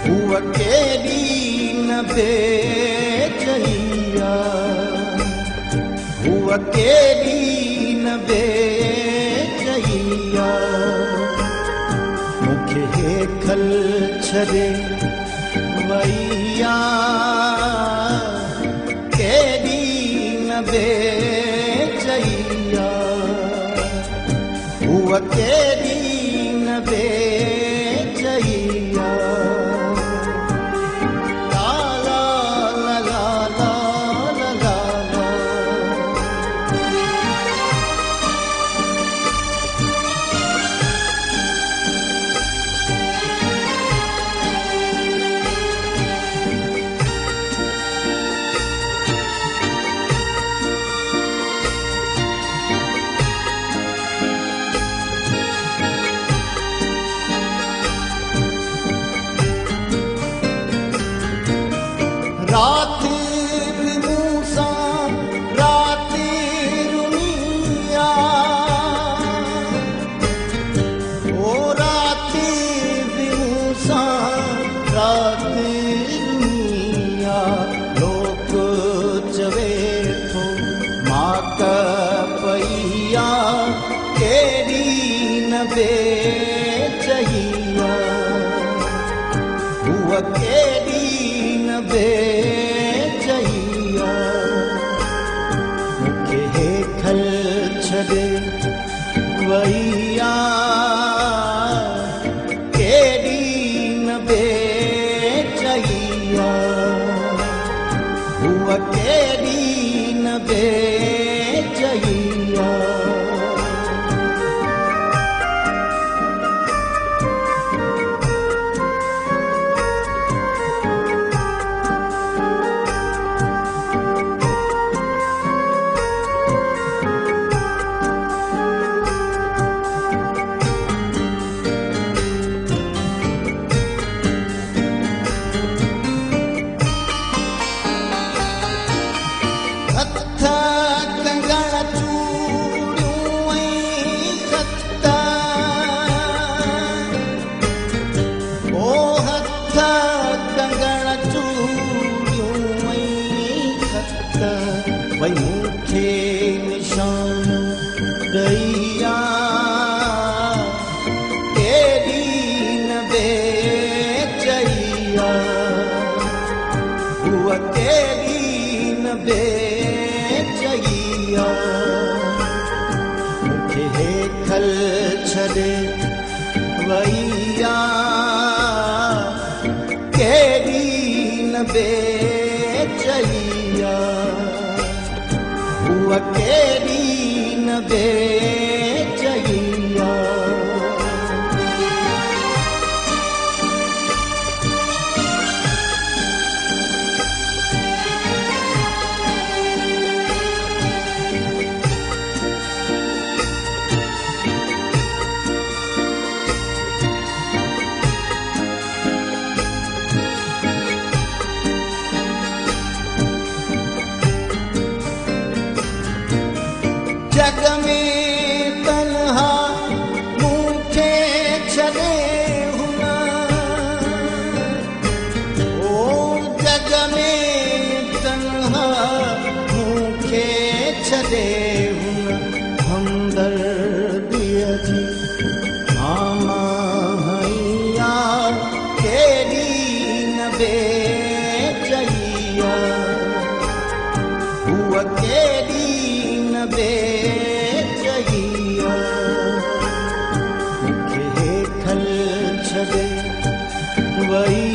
हुआ केड़ी न बेचैया, हुआ केड़ी न बेचैया, मुखे हेखल छॾे वैया, केड़ी न बेचैया, हुआ केड़ी न बेचैया। राति मूसा राति रुनिया, ओ राति मूसा राति रुनिया, लोक चवे थो माक पैया, केड़ी न बेचैया, हुआ केड़ी न बेचैया, मुखे हेखल छॾे वैया, केड़ी न बेचैया, हुआ केड़ी न बेचैया। वही मुखे निशान दैया, केड़ी न बेचैया, हुआ केड़ी न बेचैया, मुखे हेखल छॾे वैया, केड़ी न बेचैया, हुआ केड़ी न बेचैया। जग में तन्हा मुखे छॾे हुन, ओ जग में तन्हा मुखे छॾे हुन, हमदर्दीअ जी मामा हैया, केड़ी न बेचैया, हुआ केड़ी न बेचैया, मुखे हेखल छॾे वैया।